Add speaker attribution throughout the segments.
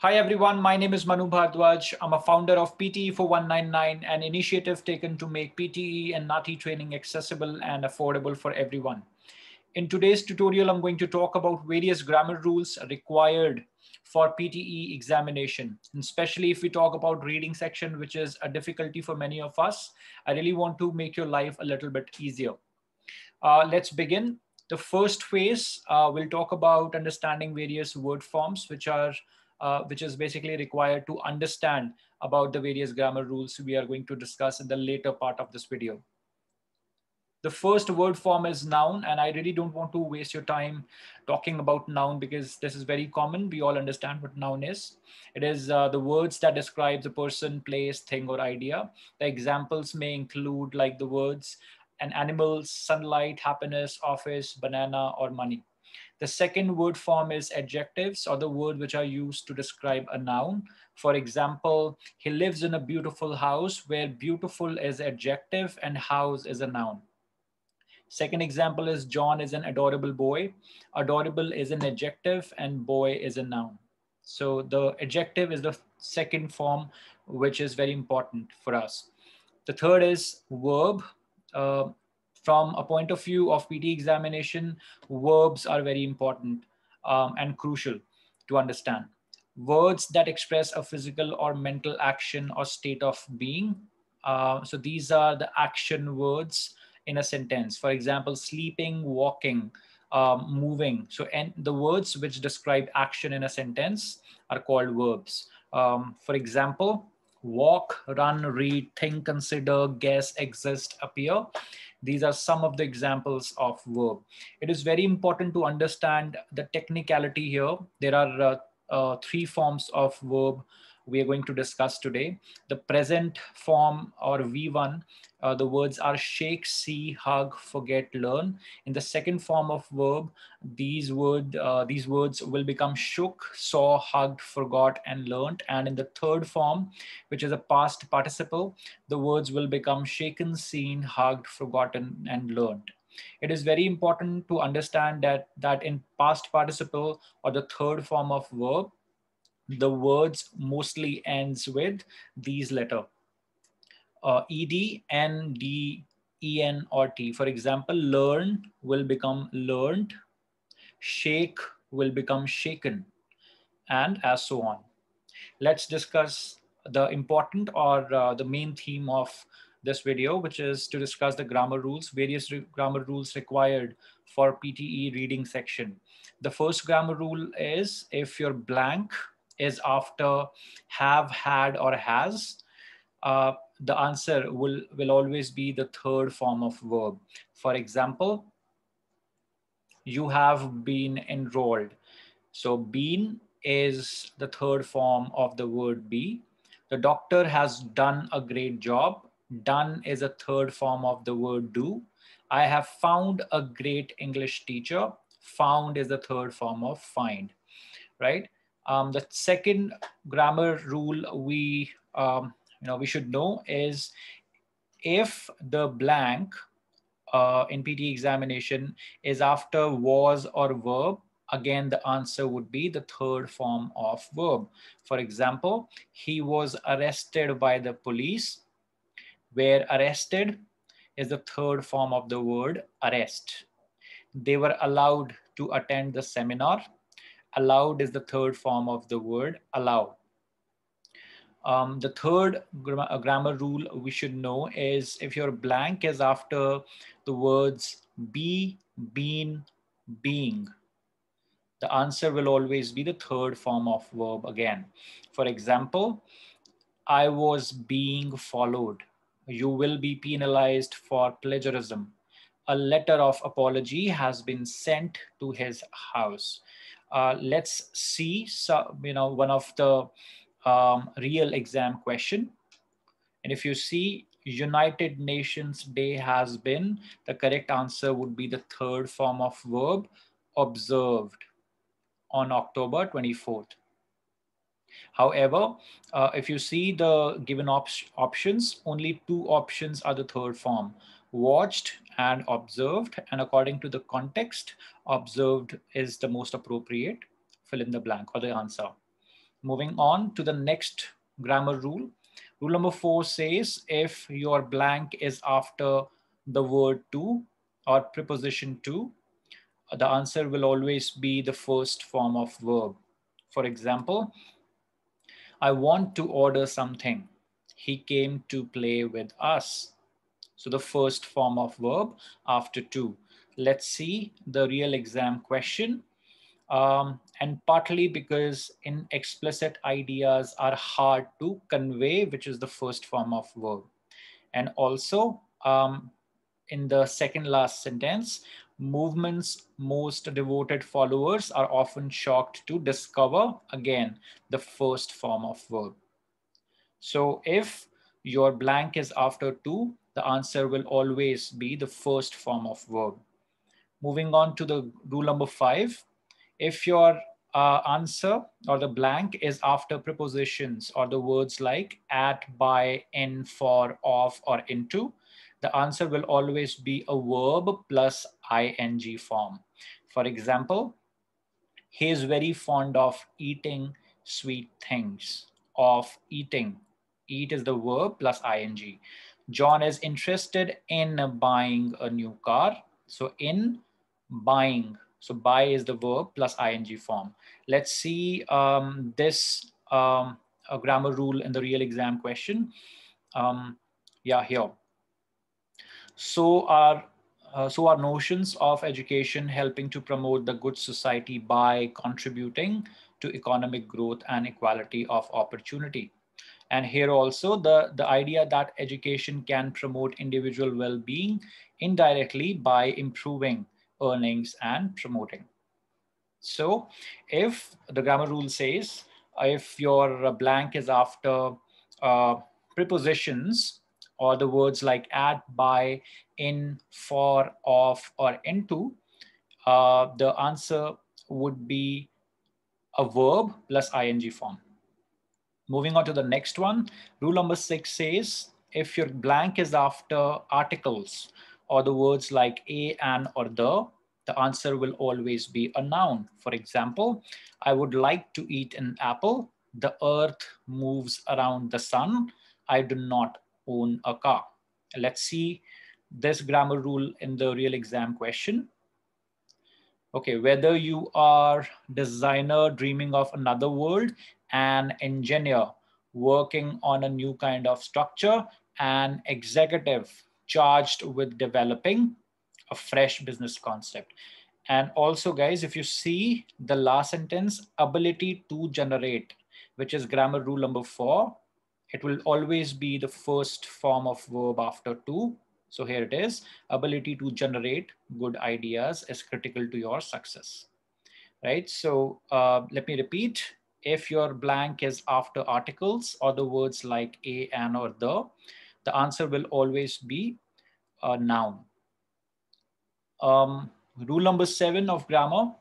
Speaker 1: Hi everyone, my name is Manu Bhardwaj. I'm a founder of PTE for 199, an initiative taken to make PTE and NATI training accessible and affordable for everyone. In today's tutorial, I'm going to talk about various grammar rules required for PTE examination, and especially if we talk about reading section, which is a difficulty for many of us. I really want to make your life a little bit easier. Let's begin. The first phase, we'll talk about understanding various word forms, which is basically required to understand about the various grammar rules we are going to discuss in the later part of this video. The first word form is noun, and I really don't want to waste your time talking about noun because this is very common. We all understand what noun is. It is the words that describe the person, place, thing, or idea. The examples may include like the words an animal, sunlight, happiness, office, banana, or money. The second word form is adjectives, or the word which are used to describe a noun. For example, he lives in a beautiful house, where beautiful is adjective and house is a noun. Second example is John is an adorable boy. Adorable is an adjective and boy is a noun. So the adjective is the second form, which is very important for us. The third is verb. Uh, from a point of view of PT examination, verbs are very important and crucial to understand. Words that express a physical or mental action or state of being. So these are the action words in a sentence. For example, sleeping, walking, moving. So and the words which describe action in a sentence are called verbs. For example, walk, run, read, think, consider, guess, exist, appear. These are some of the examples of verb. It is very important to understand the technicality here. There are three forms of verb we are going to discuss today. The present form, or V1, the words are shake, see, hug, forget, learn. In the second form of verb, these words will become shook, saw, hugged, forgot, and learned. And in the third form, which is a past participle, the words will become shaken, seen, hugged, forgotten, and learned. It is very important to understand that in past participle, or the third form of verb, the words mostly ends with these letter ed, n, d, en, or t. For example, learn will become learned, shake will become shaken, and as so on. Let's discuss the important, or the main theme of this video, which is to discuss the grammar rules, various grammar rules required for PTE reading section. The first grammar rule is if your blank is after have, had, or has, the answer will always be the third form of verb. For example, you have been enrolled. So been is the third form of the word be. The doctor has done a great job. Done is a third form of the word do. I have found a great English teacher. Found is the third form of find, right? The second grammar rule we should know is if the blank in PT examination is after was or verb, again, the answer would be the third form of verb. For example, he was arrested by the police, where arrested is the third form of the word arrest. They were allowed to attend the seminar. Allowed is the third form of the word allow. The third grammar rule we should know is if your blank is after the words be, been, being, the answer will always be the third form of verb again. For example, I was being followed. You will be penalized for plagiarism. A letter of apology has been sent to his house. Let's see, one of the real exam question. And if you see United Nations Day has been, the correct answer would be the third form of verb, observed on October 24th. However, if you see the given options, only two options are the third form, watched and observed. And according to the context, observed is the most appropriate fill in the blank or the answer. Moving on to the next grammar rule. Rule number 4 says if your blank is after the word to or preposition to, the answer will always be the first form of verb. For example, I want to order something. He came to play with us. So the first form of verb after to. Let's see the real exam question. And partly because explicit ideas are hard to convey, which is the first form of verb. And also in the second last sentence, movement's most devoted followers are often shocked to discover, again, the first form of verb. So if your blank is after to, the answer will always be the first form of verb. Moving on to the rule number 5. If your answer or the blank is after prepositions or the words like at, by, in, for, of, or into, the answer will always be a verb plus ing form. For example, he is very fond of eating sweet things. Of eating. Eat is the verb plus ing. John is interested in buying a new car. So in buying. So buy is the verb plus ing form. Let's see this a grammar rule in the real exam question. Yeah, here. So our notions of education helping to promote the good society by contributing to economic growth and equality of opportunity. And here also the idea that education can promote individual well-being indirectly by improving earnings and promoting. So if the grammar rule says, if your blank is after uh, prepositions or the words like at, by, in, for, of, or into, the answer would be a verb plus ing form. Moving on to the next one, rule number 6 says, if your blank is after articles or the words like a, an, or the answer will always be a noun. For example, I would like to eat an apple. The earth moves around the sun. I do not own a car. Let's see this grammar rule in the real exam question. Okay, whether you are designer dreaming of another world, an engineer working on a new kind of structure, an executive charged with developing a fresh business concept. And also, guys, if you see the last sentence, ability to generate, which is grammar rule number 4, it will always be the first form of verb after to. So here it is, ability to generate good ideas is critical to your success, right? So let me repeat. If your blank is after articles or the words like a, an, or the answer will always be a noun. Rule number 7 of grammar,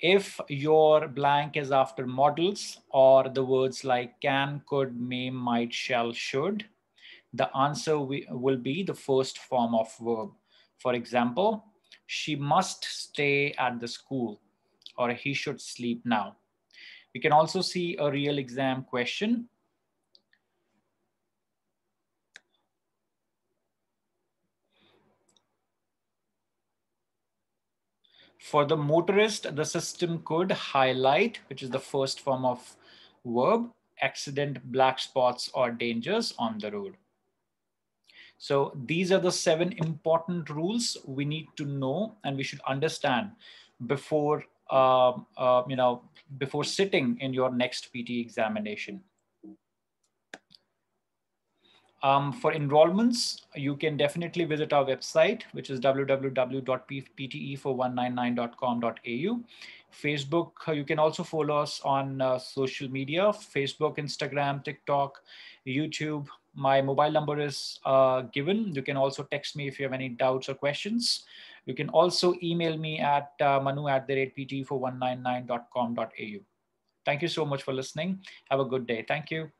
Speaker 1: if your blank is after models or the words like can, could, may, might, shall, should, the answer will be the first form of verb. For example, she must stay at the school, or he should sleep now. We can also see a real exam question. For the motorist, the system could highlight, which is the first form of verb, accident, black spots, or dangers on the road. So these are the 7 important rules we need to know and we should understand before before sitting in your next PT examination. For enrollments, you can definitely visit our website, which is www.pte4199.com.au. Facebook, you can also follow us on social media, Facebook, Instagram, TikTok, YouTube. My mobile number is given. You can also text me if you have any doubts or questions. You can also email me at manu@pte4199.com.au. Thank you so much for listening. Have a good day. Thank you.